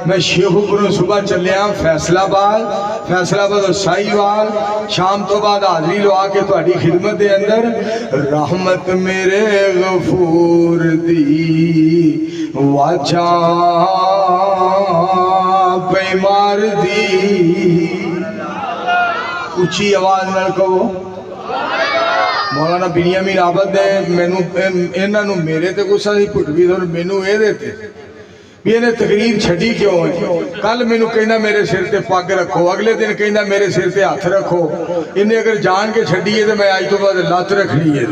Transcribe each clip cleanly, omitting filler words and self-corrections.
میں شیخوپوروں صبح چلیا فیصلہ آباد اور سائیوال، شام تو بعد حاضری لوا کے تہاڈی خدمت دے اندر رحمت میرے غفور دی واچا بیمار دی۔ اچھی آواز نال کہو مولانا بنیامین عابد نے انہوں میرے تے غصہ سی پٹوی اور مینوں اے دے تے بھی انہیں تقریر چھڑی کیوں ہے۔ کل مینوں کہنا میرے سر تے پگ رکھو، اگلے دن کہنا میرے سر تے ہاتھ رکھو، انہیں اگر جان کے چھڑی ہے تو میں آج تو بعد لات رکھنی ہے۔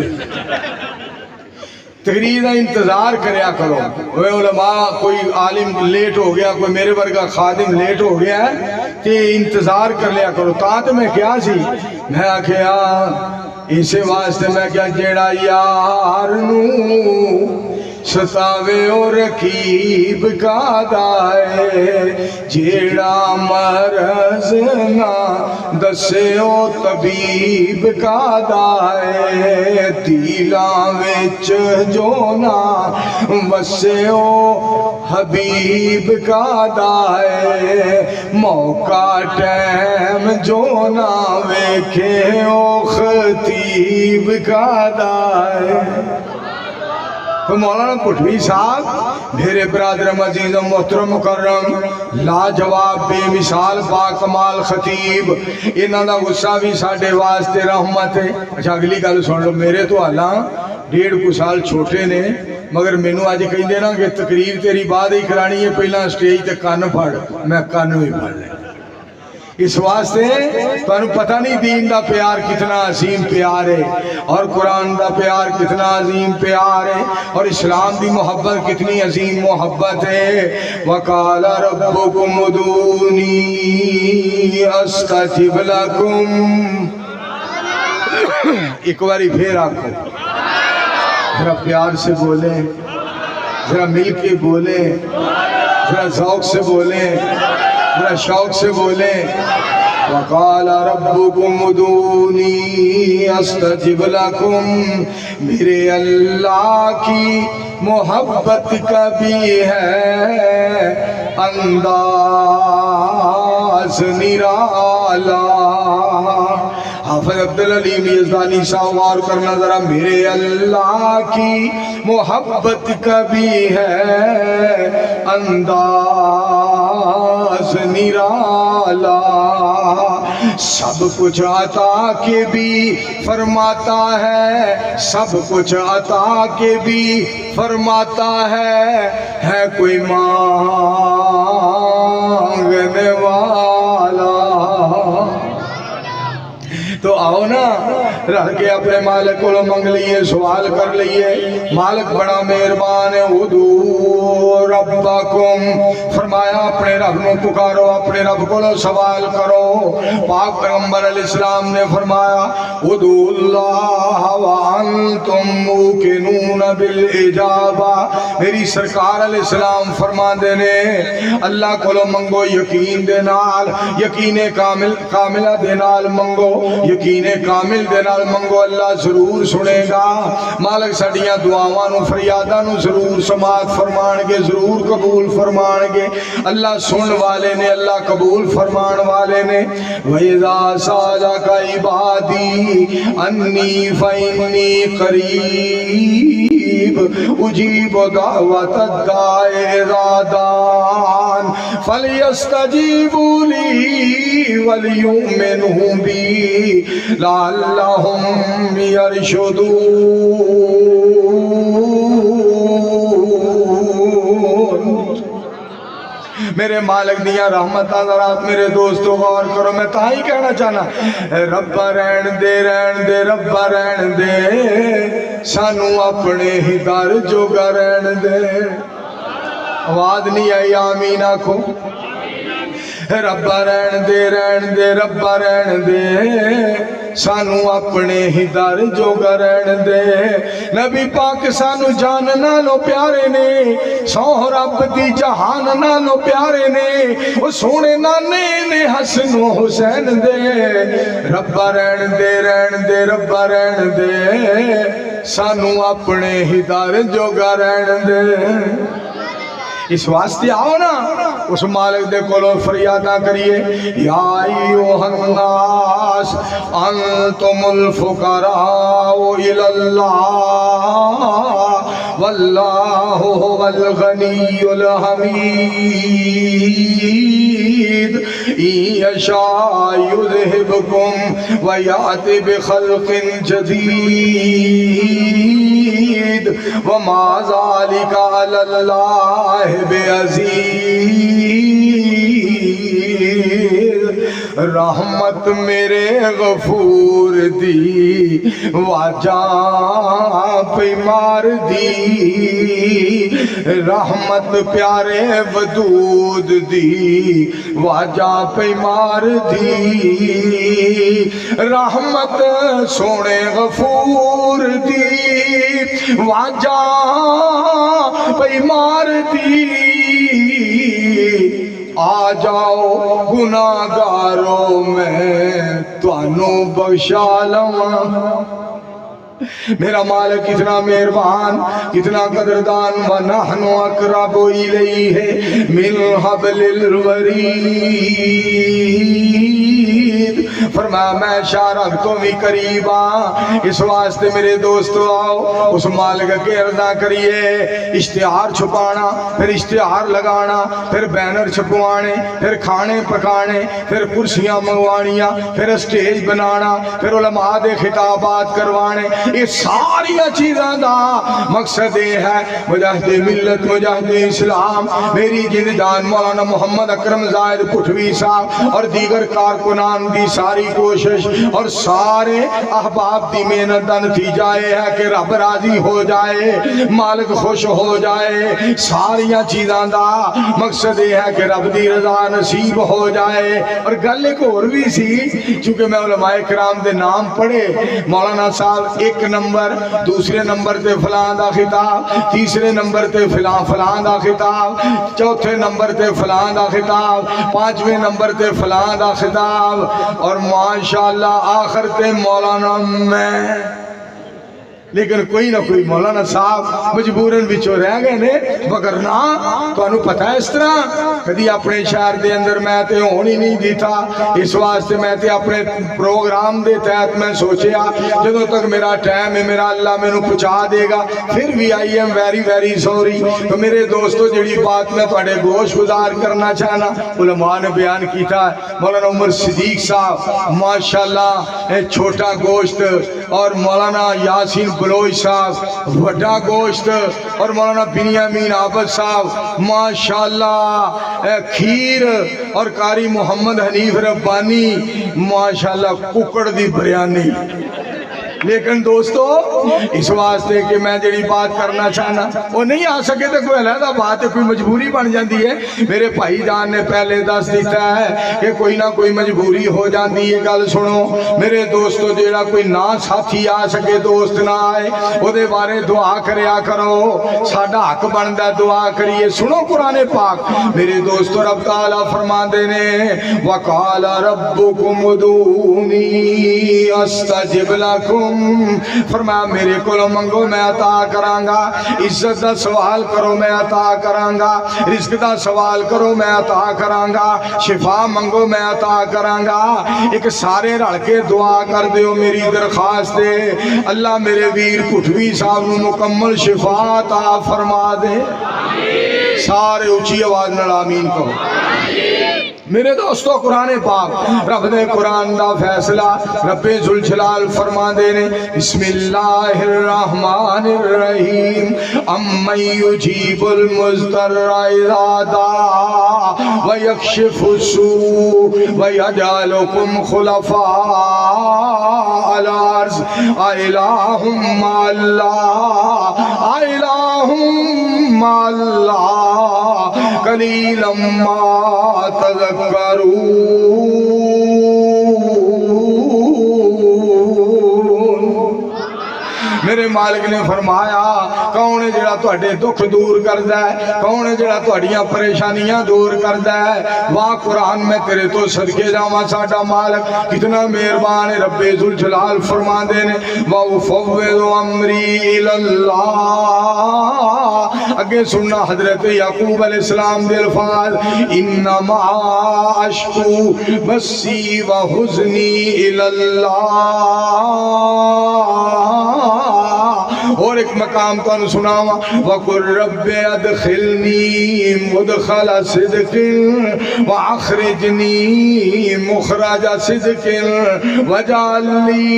تقریر کا انتظار کریا کرو۔ وہ علماء کوئی عالم لیٹ ہو گیا، کوئی میرے ورگا خادم لیٹ ہو گیا ہے تے انتظار کر لیا کرو۔ تاں تے میں کیا سی، میں آکھیا اسے واسطے میں کیا جیڑا یار نو ستاوے او رکیب کا دائے، جیڑا مرض نہ دسے او طبیب کا دائے، دلاں وچ جو نہ وسے او حبیب کا دائے، موقع ٹائم جو نہ ویکھے او خطیب کا دائے۔ تو مولانا پٹوی صاحب میرے برادر عزیز و محترم مکرم لاجواب بے مثال با کمال خطیب، انہاں دا غصہ بھی ساڈے واسطے رحمت ہے۔ اچھا اگلی گل سن لو، میرے تو حالاں 1.5 سال چھوٹے نے، مگر مینوں اج کہندے نا کہ تقریر تیری بعد ہی کرانی ہے، پہلا سٹیج تے کان پھڑ، میں کان ہی پھڑ لے۔ اس واسطے تانوں پتہ نہیں دین دا پیار کتنا عظیم پیار ہے، اور قرآن دا پیار کتنا عظیم پیار ہے، اور اسلام دی محبت کتنی عظیم محبت ہے۔ وَقَالَ رَبُّكُمُ ادْعُونِي أَسْتَجِبْ لَكُمْ۔ ایک باری پھر آکھو، ذرا پیار سے بولیں، ذرا مل کے بولیں، ذرا ذوق سے بولیں، ذرا شوق سے بولیں۔ وَقَالَ رَبُّكُمُ ادْعُونِي أَسْتَجِبْ لَكُمْ۔ میرے اللہ کی محبت کا بھی ہے انداز نرالا۔ حافظ عبدالعلیم یزدانی صاحب غور کرنا ذرا، میرے اللہ کی محبت کا بھی ہے انداز نرالا، سب کچھ عطا کے بھی فرماتا ہے، سب کچھ عطا کے بھی فرماتا ہے کوئی مانگنے والا۔ تو آؤ نا رہ کے اپنے مالک کو منگ لیے، سوال کر لیے، مالک بڑا مہربان ہے۔ ادعو ربکم، فرمایا اپنے رب نے پکارو، اپنے رب کو سوال کرو۔ پاک پیغمبر علیہ السلام نے فرمایا ادعو اللہ وانتم موقنون بالاجابہ۔ میری سرکار علیہ السلام فرما دینے اللہ کو منگو یقین دے نال، یقین کاملہ دے نال منگو، یقین کامل دے نال منگو، اللہ ضرور سنے گا۔ مالک ساڈیاں دعاواں نو فریاداں نو ضرور سماعت فرمان گے، ضرور قبول فرمان گے۔ اللہ سن والے نے، اللہ قبول فرمان والے نے۔ وَإِذَا سَأَلَكَ عِبَادِي أَنِّي فَإِنِّي قَرِيبٌ أُجِيبُ دَعْوَةَ الدَّاعِ إِذَا دَعَانِ فَلْيَسْتَجِيبُوا لِي وَلْيُؤْمِنُوا بِي لَعَلَّهُمْ يَرْشُدُونَ۔ میرے مالک دیا رحمتاں ذرا میرے دوستو غور کرو، میں تاں ہی کہنا چاہنا رب رہن دے رب رہن دے، سانو اپنے ہی در جوگا رہن دے۔ آواز نہیں آئی؟ آمین آکھو۔ رب رہن دے رب رہن دے، سانو اپنے ہی در جوگا رہن دے۔ نبی پاک سانو جان نالو پیارے نے، سو رب دی جہان نالو پیارے نے، وہ سونے نانے نے حسن و حسین دے۔ رب رہن دے رب رہن دے، سانو اپنے ہی در جوگا رہن دے۔ اس واسطے آؤ نا اس مالک دے کولو فریادہ کریے یا ایوہ الناس انتم الفقراء الی اللہ واللہ هو الغنی الحمید ان یشاء یذہبکم ویأت بخلق جدید وما ذلک علی اللہ بعزیز رحمت میرے غفور دی واجاں پیمار دی رحمت پیارے ودود دی واجاں پیمار دی رحمت سونے غفور دی واجاں پیمار دی آ جاؤ گناہگاروں میں توانوں بخشا لواں میرا مالک کتنا مہربان کتنا قدردان وَنَحْنُ أَقْرَبُ إِلَيْهِ مِنْ حَبْلِ الْوَرِيدِ فرمایا میں شارک تو بھی قریب ہاں اس واسطے میرے دوستو آؤ اس مالک کے ارضا کریے اشتہار چھپانا پھر اشتہار لگانا پھر بینر چھپوانے پھر کھانے پکانے پھر کرسیاں منگوانیاں پھر اسٹیج بنانا پھر علماء دے خطابات کروانے یہ ساری چیزاں دا مقصد یہ ہے مجاہد ملت مجاہد اسلام میری جن جان مولانا محمد اکرم زاہد پٹھوی صاحب اور دیگر کارکنان دی ساری کوشش اور سارے احباب دی محنت دا نتیجہ یہ ہے کہ رب راضی ہو جائے مالک خوش ہو جائے ساری چیزاں دا مقصد یہ ہے کہ رب دی رضا نصیب ہو جائے اور گل ایک اور بھی سی چونکہ میں علماء کرام دے نام پڑھے مولانا صاحب ایک نمبر دوسرے نمبر تے فلاں دا خطاب تیسرے نمبر تے فلاں دا خطاب چوتھے نمبر تے فلاں دا خطاب پانچویں نمبر تے فلاں دا خطاب اور ماشاءاللہ آخر تے مولانا میں لیکن کوئی نہ کوئی مولانا صاحب مجبوراً بچو رہ گئے نے مگر نہ تو انہوں پتہ ہے اس طرح کدی اپنے شہر دے اندر میں تے ہونی نہیں دیتا اس واسطے میں تے اپنے پروگرام دے تحت میں سوچیا جدوں تک میرا ٹائم ہے میرا اللہ میں نو پہنچا دے گا پھر بھی I am very very sorry تو میرے دوستو جڑی بات میں تھوڑے گوش گزار کرنا چاہنا علماء نے بیان کیتا ہے مولانا عمر صدیق صاحب ماشاءاللہ چھوٹا گوشت اور مولانا یاسین بلوچ صاحب وڈا گوشت اور مولانا بنیامین عابد صاحب ماشاءاللہ کھیر اور قاری محمد حنیف ربانی ماشاءاللہ ککڑ دی بریانی لیکن دوستو اس واسطے کہ میں جڑی بات کرنا چاہنا وہ نہیں آ سکے تو کوئی علیحدہ بات ہے کوئی مجبوری بن جاتی ہے میرے بھائی جان نے پہلے دس دیتا ہے کہ کوئی نہ کوئی مجبوری ہو جاتی ہے گل سنو میرے دوستو جیڑا کوئی نہ ساتھی آ سکے دوست نہ آئے وہ دے بارے دعا کریا کرو ساڈا حق بندا دعا کریے سنو قرآن پاک میرے دوستو رب تعالیٰ فرما دینے وَقَالَ رَبُّكُمُ ادْعُونِي أَسْتَجِبْ لَكُمْ فرمایا میرے کو منگو میں عطا کراں گا عزت دا سوال کرو میں عطا کراں گا رزق دا سوال کرو میں عطا کراں گا شفا منگو میں عطا کراں گا ایک سارے رل کے دعا کر دیو میری درخواست ہے اللہ میرے ویر پٹھوی صاحب نو مکمل شفا عطا فرما دے سارے اونچی آواز نال آمین کہو میرے دوستو قرآن پاک رب دے قرآن دا فیصلہ رب ذوالجلال فرما دینے بسم اللہ الرحمن الرحیم امن یجیب المضطر اذا دعا ویکشف السوء ویجعلکم خلفاء الارض الہ مع اللہ الہ مع اللہ قلیلا ما تذکرون میرے مالک نے فرمایا کون ہے جڑا تہاڈے دکھ دور کردا ہے، کون ہے جڑا تہاڈیاں پریشانیاں دور کردا ہے؟ واہ قرآن میں تیرے تو صدقے جاواں ساڈا مالک کتنا مہربان ہے۔ رب ذوالجلال فرماندے نے وَأُفَوِّضُ أَمْرِي إِلَى اللَّهِ، اگے سننا حضرت یعقوب علیہ السلام دے الفاظ انما اشکو بثی وحزنی الی اللہ۔ اور ایک مقام تو سناوا وَقُلْ رَبِّ أَدْخِلْنِي مُدْخَلَ صِدْقٍ وَأَخْرِجْنِي مُخْرَجَ صِدْقٍ وَاجْعَلْ لِي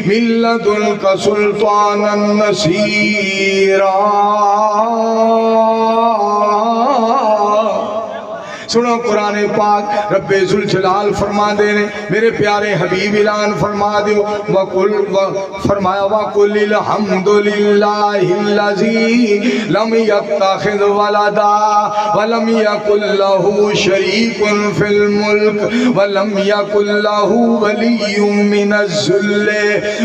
مِن لَّدُنكَ سُلْطَانًا نَصِيرًا۔ سنو قرآن پاک رب ذوالجلال فرما دے نے میرے پیارے حبیب اعلان فرما دیو فرمایا وَقُلِ الْحَمْدُ لِلَّهِ الَّذِي لَمْ يَتَّخِذْ وَلَدًا وَلَمْ يَكُنْ لَهُ شَرِيكٌ فِي الْمُلْكِ وَلَمْ يَكُنْ لَهُ وَلِيٌّ مِّنَ الذِّلِّ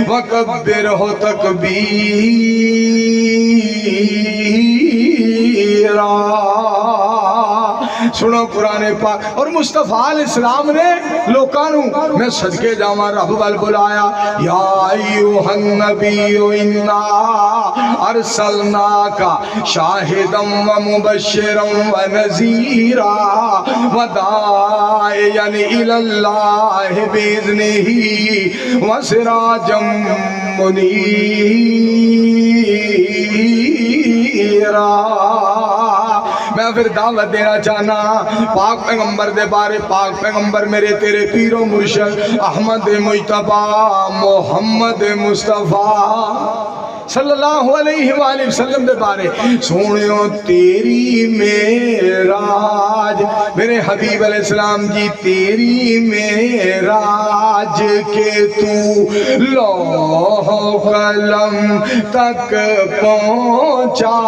وَكَبِّرْهُ تَكْبِيرًا۔ سنو قرآن پاک اور مصطفیٰ علیہ السلام نے لوکانو میں صدقے جاواں رب وال بلایا یا ایوہ النبی انا ارسلناک شاہدا ومبشرا ونذیرا وداعیا الی اللہ باذنہ وسراجا منیرا۔ میں پھر دعوت دینا چاہنا پاک پیغمبر دے بارے، پاک پیغمبر میرے تیرے پیر و مرشد احمد مجتبی محمد مصطفیٰ صلی اللہ علیہ وآلہ وسلم دے بارے سونیو تیری معراج میرے حبیب علیہ السلام جی تیری معراج کے تو لوح قلم تک پہنچا،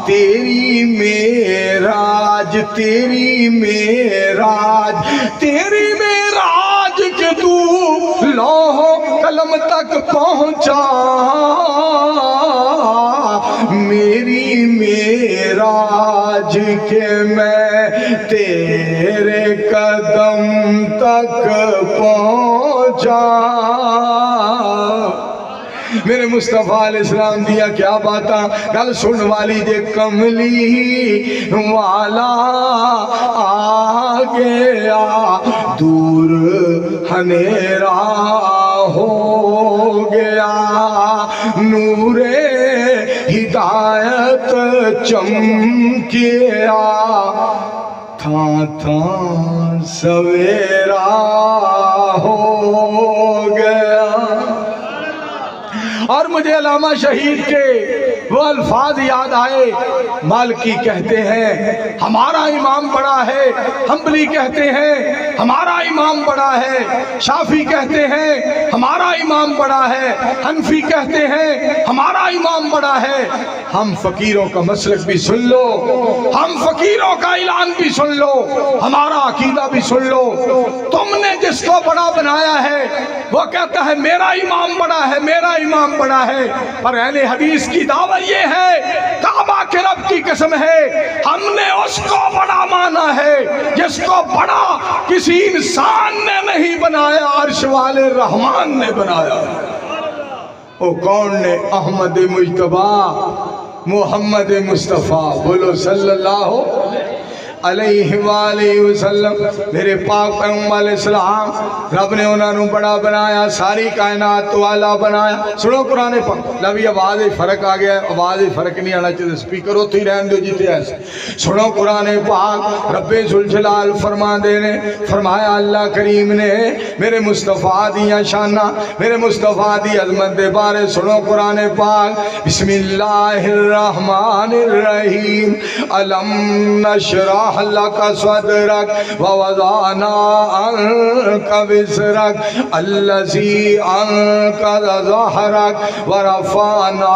تیری معراج تیری معراج تیری معراج کے تو لوح قلم تک پہنچا، میری معراج کے میں تیرے قدم تک پہنچا۔ میرے مصطفیٰ علیہ السلام دیا کیا باتاں گل سن والی دے کملی والا آ گیا، دور ہنیرا ہو گیا، نور ہدایت چمکیا، تھا سویرا ہو گیا۔ اور مجھے علامہ شہید کے وہ الفاظ یاد آئے، مالکی کہتے ہیں ہمارا امام بڑا ہے، حنبلی کہتے ہیں ہمارا امام بڑا ہے، شافعی کہتے ہیں ہمارا امام بڑا ہے، حنفی کہتے ہیں ہمارا امام بڑا ہے۔ ہم فقیروں کا مسلک بھی سن لو، ہم فقیروں کا اعلان بھی سن لو، ہمارا عقیدہ بھی سن لو۔ تم نے جس کو بڑا بنایا ہے وہ کہتا ہے میرا امام بڑا ہے، میرا امام بڑا ہے، پر اہل حدیث کی دعوت یہ ہے کعبہ کے رب کی قسم ہے ہم نے اس کو بڑا مانا ہے جس کو بڑا کسی انسان نے نہیں بنایا، عرش والے رحمان نے بنایا۔ وہ کون نے؟ احمد مجتبی محمد مصطفیٰ، بولو صلی اللہ علیہ وآلہ وسلم۔ میرے پاک پیغمبر علیہ السلام رب نے انہوں نے بڑا بنایا، ساری کائنات تو اعلیٰ بنایا۔ سنو قرآن پاک، لبی آواز فرق آ گیا ہے، آواز فرق نہیں آنا چاہتے، سپیکر ہوتی رہن دو جیتے ایسے۔ سنو قرآن پاک رب ذوالجلال فرما دینے فرمایا اللہ کریم نے میرے مصطفیٰ دیا شانہ، میرے مصطفیٰ دی عظمت دے بارے سنو قرآن پاک بسم اللہ الرحمن الرحیم علم نشرح لك صدرك ووضعنا عنك وزرك الذي أنقض ظهرك ورفعنا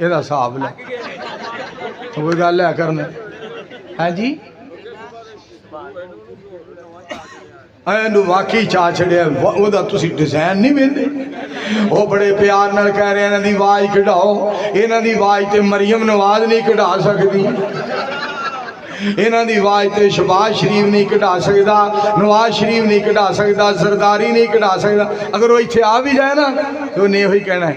ਇਹਦਾ ਹਿਸਾਬ ਲੈ ਕੋਈ ਗੱਲ ਹੈ ਕਰਨ ਹੈ ਜੀ ਇਹਨੂੰ ਵਾਕਈ ਚਾਹ ਛੜਿਆ ਉਹਦਾ ਤੁਸੀਂ ਡਿਜ਼ਾਈਨ ਨਹੀਂ ਵੇਂਦੇ ਉਹ ਬੜੇ ਪਿਆਰ ਨਾਲ ਕਹਿ ਰਹੇ ਇਹਨਾਂ ਦੀ ਆਵਾਜ਼ ਕਢਾਓ ਇਹਨਾਂ ਦੀ ਆਵਾਜ਼ ਤੇ ਮਰੀਮ ਨਵਾਜ਼ ਨਹੀਂ ਕਢਾ ਸਕਦੀ ਇਹਨਾਂ ਦੀ ਆਵਾਜ਼ ਤੇ ਸ਼ਬਾਜ਼ ਸ਼ਰੀਫ ਨਹੀਂ ਕਢਾ ਸਕਦਾ ਨਵਾਜ਼ ਸ਼ਰੀਫ ਨਹੀਂ ਕਢਾ ਸਕਦਾ ਜ਼ਰਦਾਰੀ ਨਹੀਂ ਕਢਾ ਸਕਦਾ ਅਗਰ ਉਹ ਇੱਥੇ ਆ ਵੀ ਜਾਏ ਨਾ ਤੇ ਉਹਨੇ ਇਹੋ ਹੀ ਕਹਿਣਾ ਹੈ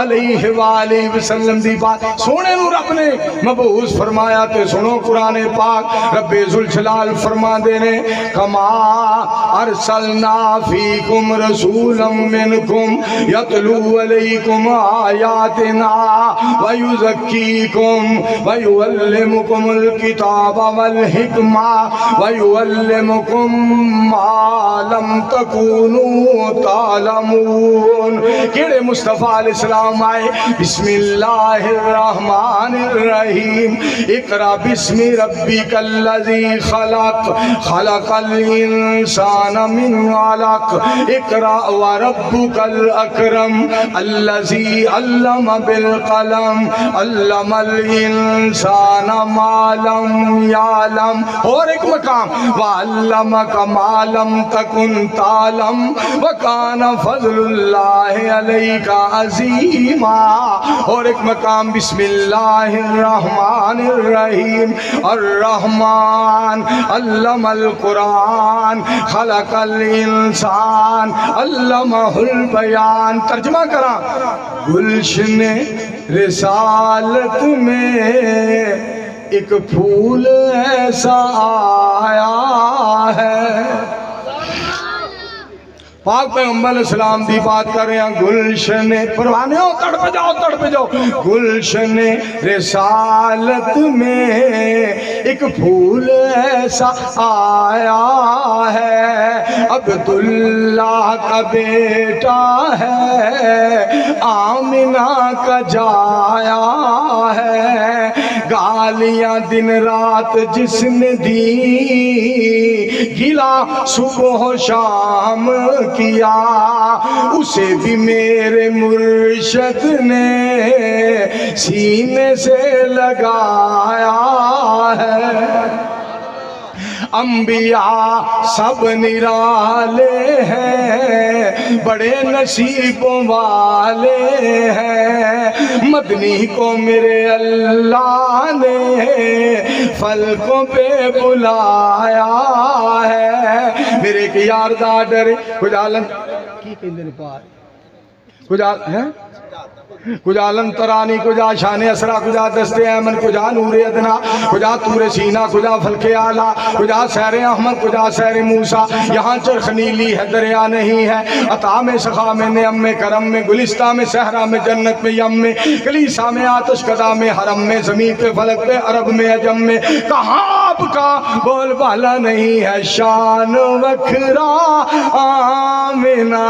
علیہ وآلہ وسلم دی بات سونے نو رب نے مبعوث فرمایا تے سنو قرآن پاک رب ذوالجلال فرما دے نے کما ارسلنا فیکم رسولا منکم یتلو علیکم آیاتنا ویزکیکم ویعلمکم الکتاب والحکمہ ویعلمکم ما لم تکونوا تعلمون. کیڑے مصطفیٰ علیہ السلام آئے بسم اللہ الرحمن الرحیم اقرأ بسم ربک الذی خلق خلق الانسان من علق اقرأ وربک الاکرم الذی علم بالقلم علم الانسان ما لم یعلم. اور ایک مقام وعلمک ما لم تکن تعلم وکان فضل اللہ علیک عظیما. اور ایک مقام بسم اللہ الرحمن الرحیم الرحمن علم القرآن خلق الانسان علمہ البیان. ترجمہ کرا گلشن رسالت میں ایک پھول ایسا آیا ہے. پاک پیغمبر علیہ السلام دی بات کر رہے ہیں گلشن پروانے ہو تڑپ جاؤ گلشن رسالت میں ایک پھول ایسا آیا ہے عبداللہ کا بیٹا ہے آمنہ کا جایا ہے. گالیاں دن رات جس نے دی گلا صبح و شام کیا اسے بھی میرے مرشد نے سینے سے لگایا ہے. انبیاء سب نرالے ہیں بڑے نصیبوں والے ہیں مدنی کو میرے اللہ نے فلکوں پہ بلایا ہے. میرے ایک یار دا ڈرے کچھ عالم کی کہندے نے پار کچھ عالم ترانی کجا شان اسرا کجا دست ایمن کجا نور ادنا کجا تور سینہ کجا فلک اعلیٰ کجا سیر احمد کجا سیر موسیٰ. یہاں چرخ نیلی ہے دریا نہیں ہے عطا میں سخا میں نعم میں کرم میں گلستہ میں صحرا میں جنت میں یم میں کلیسا میں آتش کدا میں حرم میں زمین پہ فلک پہ عرب میں عجم میں کہاں آپ کا بول بالا نہیں ہے شان وکھرا آمنہ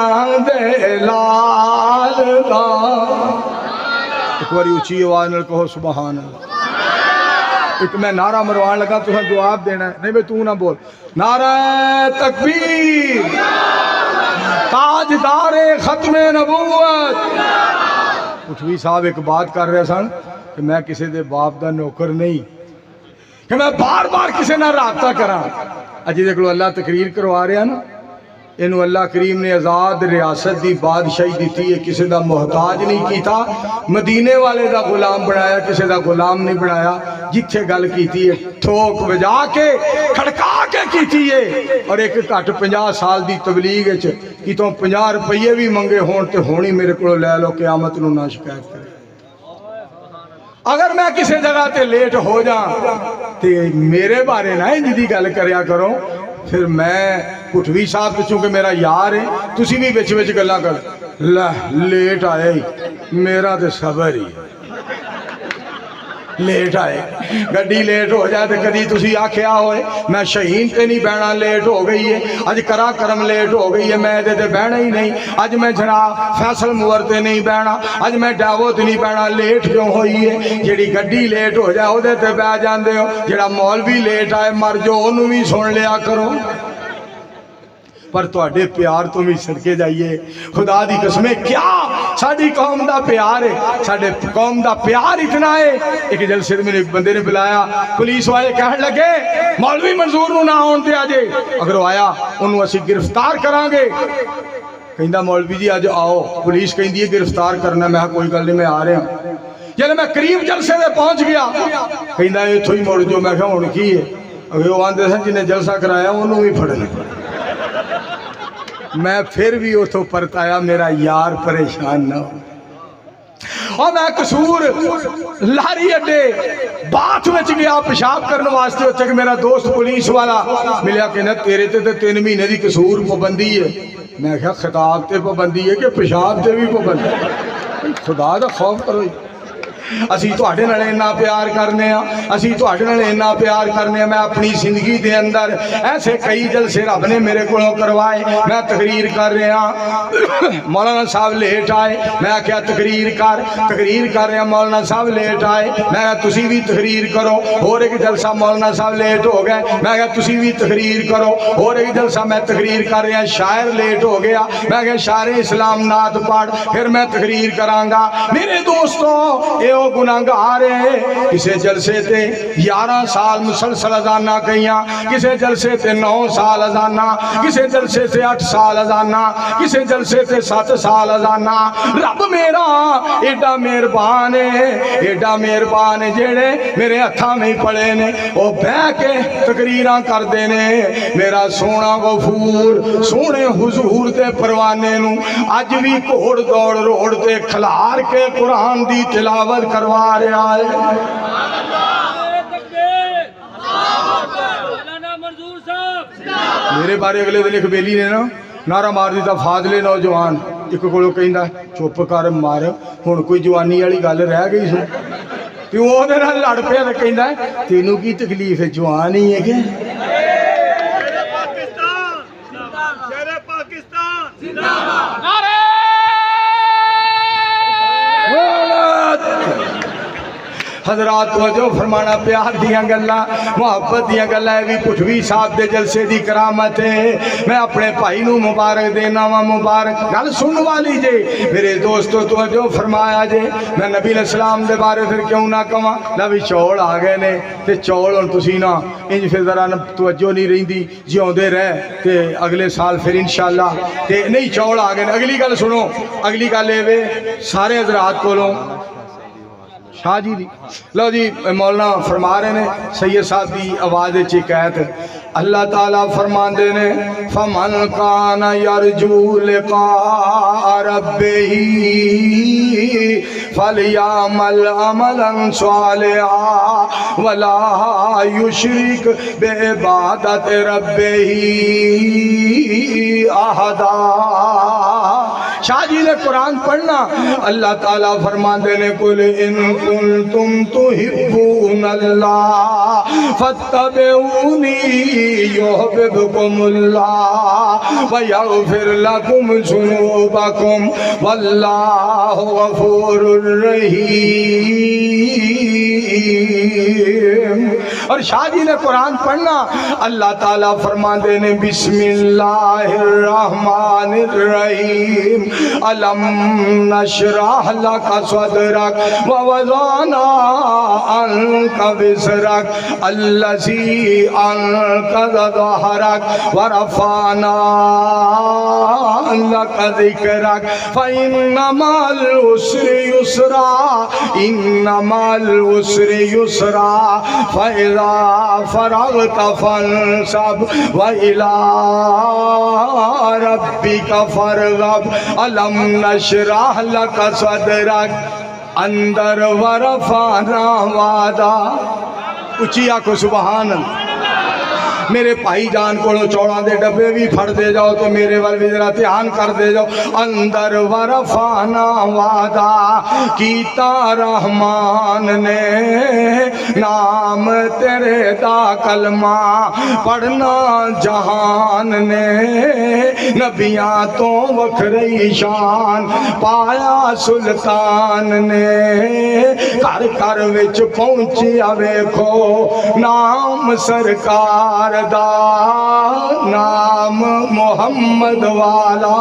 دے لال دا. ایک باری اچھی آواز نال کہو سبحان اللہ. ایک میں نعرہ مروان لگا تو جواب دینا ہے نہیں بھئی تو نہ بول. نعرہ تکبیر تاجدار ختم نبوت. اٹھوی صاحب ایک بات کر رہے سن کہ میں کسی دے باپ دا نوکر نہیں کہ میں بار بار کسی نہ رابطہ کراں. اجی دیکھ لو اللہ تقریر کروا رہا نا انہوں اللہ کریم نے آزاد ریاست دی بادشاہی دیتی ہے کسی دا محتاج نہیں کیتا مدینے والے دا غلام بنایا کسی دا غلام نہیں بنایا. جتھے گل کیتی ہے ٹھوک بجا کے کھڑکا کے کیتی ہے. اور ایک گھٹ 50 سال دی تبلیغ کتوں 50 روپیے بھی منگے ہون تے ہونی میرے کو لے لو قیامت نو نہ شکایت کرے. اگر میں کسی جگہ تے لیٹ ہو جاں تے میرے بارے نہ جدی گل کریا کرو. پھر میں پٹھوی صاحب چونکہ میرا یار ہے تسی بھی بچ بچ گلا کر لیٹ آئے میرا تے صبر ہی لیٹ آئے گڈی لیٹ ہو جائے تو کدی تسی آکھیا ہوئے میں شہین تے نہیں بہنا لیٹ ہو گئی ہے اج کرا کرم لیٹ ہو گئی ہے میں دے تے بہنا ہی نہیں. اج میں جناب فیصل مور تے نہیں بہنا اج میں ڈاوو تے نہیں بہنا لیٹ کیوں ہوئی ہے. جیڑی گڈی لیٹ ہو جائے او دے تے بہ جاندے ہو جیڑا مولوی لیٹ آئے مر جو اونوں بھی سن لیا کرو. پر تواڈے پیار تو بھی صدقے جائیے خدا دی قسمیں کیا ساڈی قوم دا پیار ہے ساڈے قوم دا پیار اتنا ہے. ایک جلسے میں ایک بندے نے بلایا پولیس والے کہنے لگے مولوی منظور نو نہ آن تے آجے اگر وہ آیا انہوں اسی گرفتار کران گے. کہندا مولوی جی آج آؤ پولیس کہندی ہے گرفتار کرنا. میں کوئی گل نہیں میں آ رہا ہوں. جب میں قریب جلسے میں پہنچ گیا کہندا ایتھوں ہی مڑ جو. میں کہا ہن کی ہے اگر وہ آندے سن جنہیں جلسہ کرایا انہوں بھی پھڑ لے میں پھر بھی اتوں پرت آیا میرا یار پریشان نہ ہو اور میں قصور لاری اڈے باتھ میں گیا پیشاب کرنے واسطے اتنے کہ میرا دوست پولیس والا ملیا کہ نہ تیرے تے 3 مہینے دی قصور پابندی ہے میں کہا خطاب تے پابندی ہے کہ پیشاب تے بھی پابندی ہے خدا دا خوف کرو اسی تواڈے نال اتنا پیار کرنے ہیں اسی تواڈے نال اتنا پیار کرنے ہیں میں اپنی زندگی دے اندر ایسے کئی جلسے رب نے میرے کو کروائے میں تقریر کر رہا مولانا صاحب لیٹ آئے میں کیا تقریر کر رہا مولانا صاحب لیٹ آئے میں کہا تسی بھی تقریر کرو اور ایک جلسہ مولانا صاحب لیٹ ہو گئے میں کہا تسی بھی تقریر کرو اور ایک جلسہ میں تقریر کر رہا شاعر لیٹ ہو گیا میں کہا شاعر اسلام نعت پڑھ پھر میں تقریر کراں گا میرے دوستو اے او گناہگار ہے کسے جلسے تے 11 سال مسلسل اذانہ کئیاں کسے جلسے تے 9 سال اذانہ کسے جلسے تے 8 سال اذانہ کسے جلسے تے 7 سال اذانہ رب میرا ایڈا مہربان ہے جڑے میرے ہتھاں میں پڑے نے او بہ کے تقریراں کردے نے میرا سونا غفور سونے حضور تے پروانے نو اج بھی گھوڑ دوڑ روڑ تے کھلار کے قرآن دی تلاوت کروا رہا ہے میرے بارے اگلے دن ایک بیلی نے نا نعرہ مار دیتا فاضلے نوجوان ایک کو کہندا چپ کر مار ہن کوئی جوانی والی گل رہ گئی سو تے او دے نال لڑ پیا تے کہندا تینوں کی تکلیف ہے جوان ہی ہے کہ شیر پاکستان زندہ باد نعرہ حضرات توجہ فرمانا پیار دیاں گلاں محبت دیاں گلاں بھی پٹھوی صاحب دے جلسے دی کرامت ہے میں اپنے بھائی نو مبارک دینا وا مبارک گل سن والی جے میرے دوستو توجہ فرمایا جے میں نبی علیہ السلام دے بارے پھر کیوں نہ کہاں لوی چول آ گئے نے تے چول ہن تسی نا انج پھر ذرا توجہ نہیں رہندی جیوندے رہ تے اگلے سال پھر انشاءاللہ تے نہیں چول آ گئے اگلی گل سنو اگلی گل اے وے سارے حضرات کولوں شاہ جی دی لو جی مولانا فرما رہے نے سید صاحب دی آواز چکایت اللہ تعالیٰ فرمان دے نے فمن کان یرجو لقاء ربہ فلیعمل عملا صالحا ولا یشرک بعبادت ربہ احدا شاہ جی نے قرآن پڑھنا اللہ تعالیٰ فرمان دینے قل ان کنتم تحبون اللہ فاتبعونی یحببکم اللہ ویغفر لکم ذنوبکم واللہ غفور رحیم اور شاہ جی نے قرآن پڑھنا اللہ تعالیٰ فرمان دینے بسم اللہ الرحمن الرحیم ألم نشرح لك صدرك ووضعنا عنك وزرك الذي أنقض ظهرك ورفعنا لك ذكرك فإن مع العسر يسرا إن مع العسر يسرا فإذا فرغت فانصب وإلى ربك فارغب علم نشرح لک صدرک اندر ورفعنا وعدا اچھی آنکھو سبحان اللہ میرے بھائی جان کو چوڑا دے ڈبے بھی پھڑ دے جاؤ تو میرے وال بھی ذرا دھیان کر دے جاؤ اندر ورفعنا وعدا کیتا رحمان نے نام تیرے دا کلمہ پڑھنا جہان نے نبیاں تو وکھری شان پایا سلطان نے گھر گھر وچ پہنچیا ویکھو نام سرکار دا نام محمد والا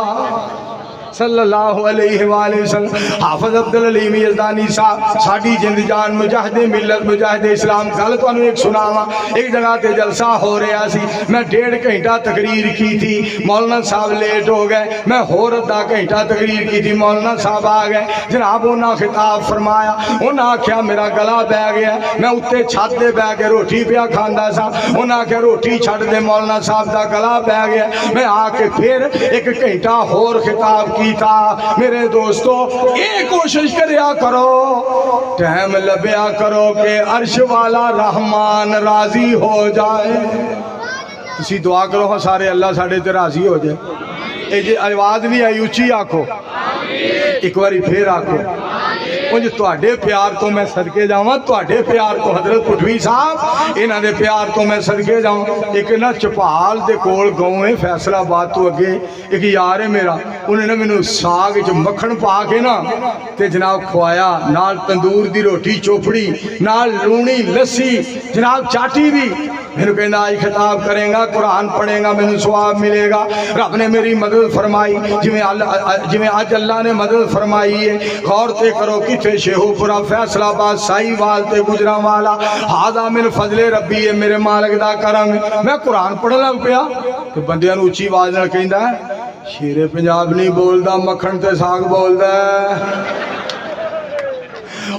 صلی اللہ علیہ وآلہ وسلم. حافظ عبدالعلیم یزدانی صاحب ساڑی جند جان مجاہد ملت مجاہد اسلام. گل تو ایک سناوا. ایک جگہ تے جلسہ ہو رہا سی, میں 1.5 گھنٹہ تقریر کی تھی, مولانا صاحب لیٹ ہو گئے, میں ہور آدھا گھنٹہ تقریر کی تھی, مولانا صاحب آ گئے. جناب انہاں خطاب فرمایا, انہاں آکھیا میرا گلا بہ گیا, میں اتنے چھت دے بہ کے روٹی پیا کھاندا سا, انہاں آکھیا روٹی چھڈ دے مولانا صاحب دا گلا بہ گیا. میں آ کے پھر 1 گھنٹہ ہور خطاب کیتا. میرے دوستو یہ کوشش کریا کرو, ٹائم لبیا کرو کہ عرش والا رحمان راضی ہو جائے. تسی دعا کرو ہاں سارے اللہ ساڑے تے راضی ہو جائے. اے جی آواز نہیں آئی, اچھی آکھو, ایک باری پھر آکھو. انج تواڈے پیار تو میں صدقے جاواں, تواڈے پیار تو حضرت پٹھوی صاحب انہاں دے پیار تو میں صدقے جاواں. ایک نا چپال دے کول گاؤں ہے فیصل آباد تو اگے, ایک یار ہے میرا, انہیں نا مینوں ساگ وچ مکھن پا کے نا تے جناب کھوایا, نال تندور دی روٹی چوپڑی, نال لونی لسی, جناب چاٹی بھی. میرے کہنا آئی خطاب کریں گا, قرآن پڑھیں گا, میں ثواب ملے گا. رب نے میری مدد فرمائی, جویں آج اللہ نے مدد فرمائی ہے. غور تے کرو کتھے شیہو پورا فیصل آباد سائی وال تے گجراں والا. ہاذا من فضل ربی ہے, میرے مالک دا کرم. میں قرآن پڑھن لگ پیا کہ بندیاں نوں اچھی آواز نال کہندا ہے, شیر پنجاب نہیں بولدا, مکھن تے ساگ بولدا ہے.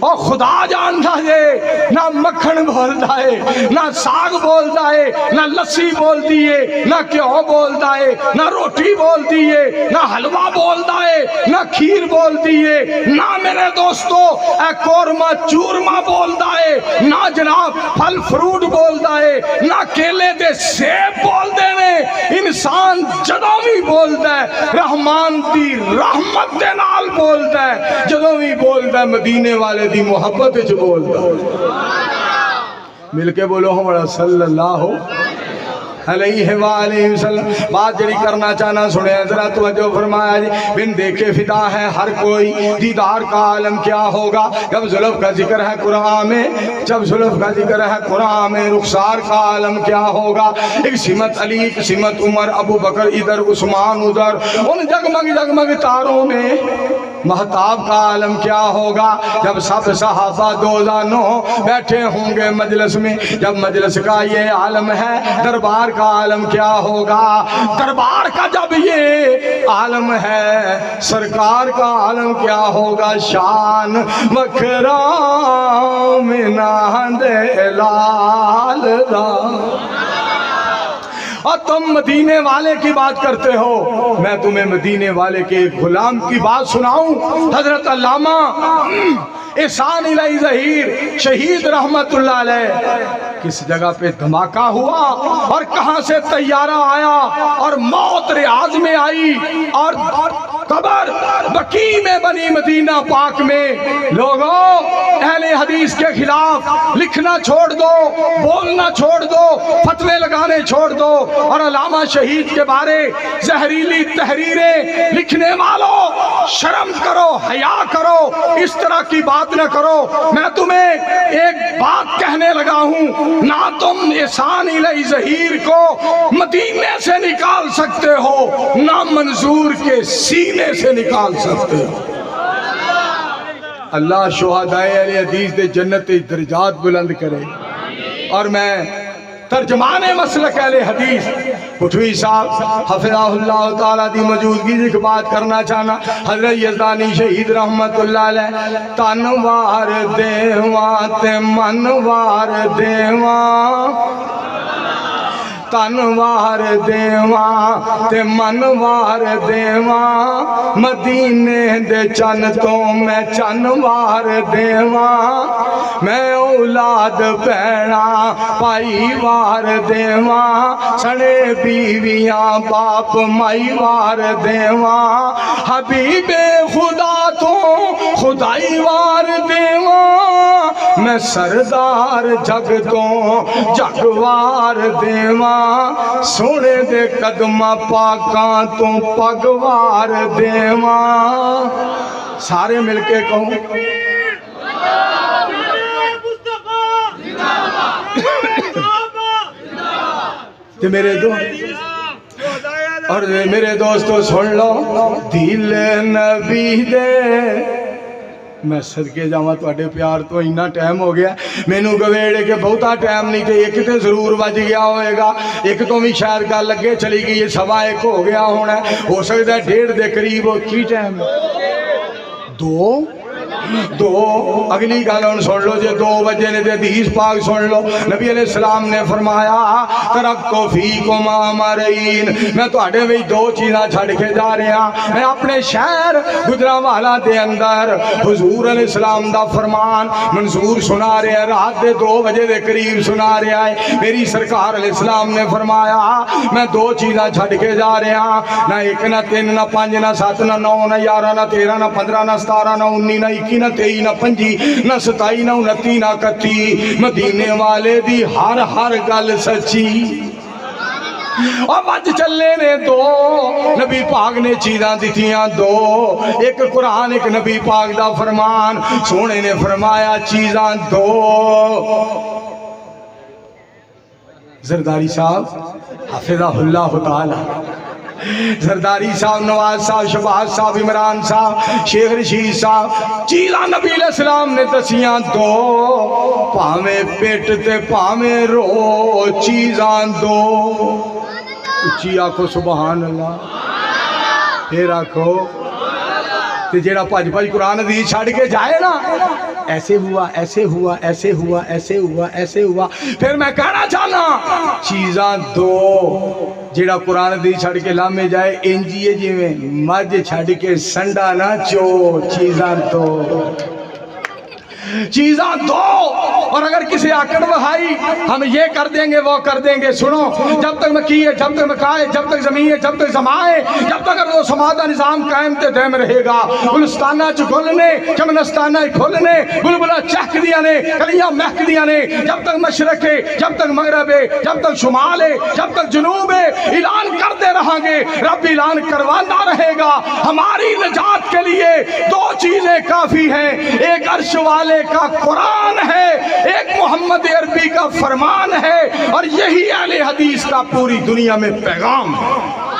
اور خدا جانتا ہے نہ مکھن بولتا ہے, نہ ساگ بولتا ہے, نہ لسی بولتی ہے, نہ کیوں بولتا ہے, نہ روٹی بولتی ہے, نہ حلوہ بولتا ہے, نہ کھیر بولتی ہے, نہ میرے دوستو اے قورمہ چورمہ بولتا ہے, نہ جناب پھل فروٹ بولتا ہے, نہ کیلے دے سیب بولتے ہیں. انسان جدوں بھی بولتا ہے رحمان دی رحمت دے نال بولتا ہے, جدوں بھی بولتا ہے مدینے والے دی محبت جو بولتا. مل کے بولو ہمارا صلی اللہ علیہ وآلہ وسلم. بات جڑی کرنا چاہنا سنے ذرا توجہ فرمایا جی. بن دیکھے فدا ہے ہر کوئی, دیدار کا عالم کیا ہوگا. جب زلف کا ذکر ہے قرآن میں, جب زلف کا ذکر ہے قرآن میں, رخسار کا عالم کیا ہوگا. ایک سمت علی, ایک سمت عمر, ابو بکر ادھر, عثمان ادھر, ان جگمگ جگمگ تاروں میں مہتاب کا عالم کیا ہوگا. جب سب صحابہ دوزانوں بیٹھے ہوں گے مجلس میں, جب مجلس کا یہ عالم ہے, دربار کا عالم کیا ہوگا. دربار کا جب یہ عالم ہے, سرکار کا عالم کیا ہوگا. شان مکرام ناند لال را. اور تم مدینے والے کی بات کرتے ہو, میں تمہیں مدینے والے کے غلام کی بات سناؤں. حضرت علامہ احسان الہی ظہیر شہید رحمت اللہ علیہ, کس جگہ پہ دھماکہ ہوا اور کہاں سے طیارہ آیا اور موت ریاض میں آئی اور قبر بقیع میں بنی مدینہ پاک میں. لوگوں اہل حدیث کے خلاف لکھنا چھوڑ دو, بولنا چھوڑ دو, فتوے لگانے چھوڑ دو, اور علامہ شہید کے بارے زہریلی تحریریں لکھنے والوں شرم کرو, حیا کرو, اس طرح کی بات نہ کرو. میں تمہیں ایک بات کہنے لگا ہوں, نہ تم احسان الہی ظہیر کو مدینے سے نکال سکتے ہو, نہ منظور کے سینے سے نکال سکتے ہو. اللہ شہدائے اہل حدیث دے جنت درجات بلند کرے. اور میں ترجمان مسلک اہل حدیث پٹھوی صاحب حفظہ اللہ تعالیٰ دی موجودگی ایک بات کرنا چاہنا. حضرت یزدانی شہید رحمت اللہ علیہ, تنوار دیواں تے منوار دیواں, تنوار دیواں تے منوار دیواں, مدینے دے چن تو میں چنوار دیواں, میں اولاد بہنا پائی وار دیواں, سنے بیویاں باپ مائی وار دیواں, حبیب خدا تو خدائی وار دیواں, میں سردار جگ تو جگوار دیواں, سونے دے قدمہ پاکاں تو پگوار دیواں. سارے مل کے کہوں تے میرے دو اور میرے دوستو سن لو دل نبی دے میں صدقے جاواں تواڈے پیار تو اتنا ٹائم ہو گیا مینوں گویڑے کہ بہتا ٹائم نہیں تے ایک تے ضرور بج گیا ہوئے گا ایک تو بھی شاید گل لگے چلی گئی 1:15 ہو گیا ہونا ہو سکتا ہے 1:30 دے قریب کی ٹائم دو اگلی گل ہن سن لو جے 2 بجے نے تے حدیث پاک سن لو نبی علیہ السلام نے فرمایا ترکتو فیکم امرین میں تواڈے وچ 2 چیزاں چھڈ کے جا رہا میں اپنے شہر گجرانوالا دے اندر حضور علیہ السلام دا فرمان منظور سنا رہا رات دے 2 بجے دے قریب سنا رہا ہے میری سرکار علیہ السلام نے فرمایا میں 2 چیزاں چھڈ کے جا رہا نہ 1 نہ 3 نہ 5 نہ 7 نہ 9 نہ 11 نہ 13 نہ 15 نہ 17 نہ 19 نہ 21 نہ 23 نہ 25 نہ 27 نہ 29 نہ 31 مدینے والے دی ہر گل سچی اور بچ چلے نے 2 نبی پاک نے چیزاں دیتیاں 2 ایک قرآن ایک نبی پاک دا فرمان سونے نے فرمایا چیزاں 2 زرداری صاحب حفظہ اللہ تعالی زرداری صاحب نواز صاحب شباز صاحب عمران صاحب شیخ رشید صاحب چیزاں نبی علیہ السلام نے دسیاں 2 پاویں پیٹ تے پاویں رو چیزاں 2 اچھی آکھو سبحان اللہ پھر آکھو تے جیڑا پج قرآن حدیث چھڑ کے جائے نا ایسے ہوا ایسے ہوا ایسے ہوا ایسے ہوا ایسے ہوا پھر میں کہنا چاہنا چیزاں 2 جیڑا قرآن حدیث چھڑ کے لامے جائے انجیے جی میں مجھ چھڑ کے سنڈا نہ چو چیزاں 2 چیزاں 2 اور اگر کسی آکڑ بہائی ہم یہ کر دیں گے وہ کر دیں گے سنو جب تک مکیے جب تک مکائے جب تک زمین جب تک زمائے جب تک وہ سمادہ نظام قائم تے دائم رہے گا گلستانہ چکلنے چمنستانہ کھولنے بلبلہ چہک دیا نے کلیاں مہک دیا نے جب تک مشرق ہے جب تک مغرب ہے جب تک شمال ہے جب تک جنوب ہے اعلان کرتے رہاں گے رب اعلان کروانا رہے گا ہماری نجات کے لیے 2 چیزیں کافی ہیں ایک عرش والے کا قرآن ہے ایک محمد عربی کا فرمان ہے اور یہی اہل حدیث کا پوری دنیا میں پیغام ہے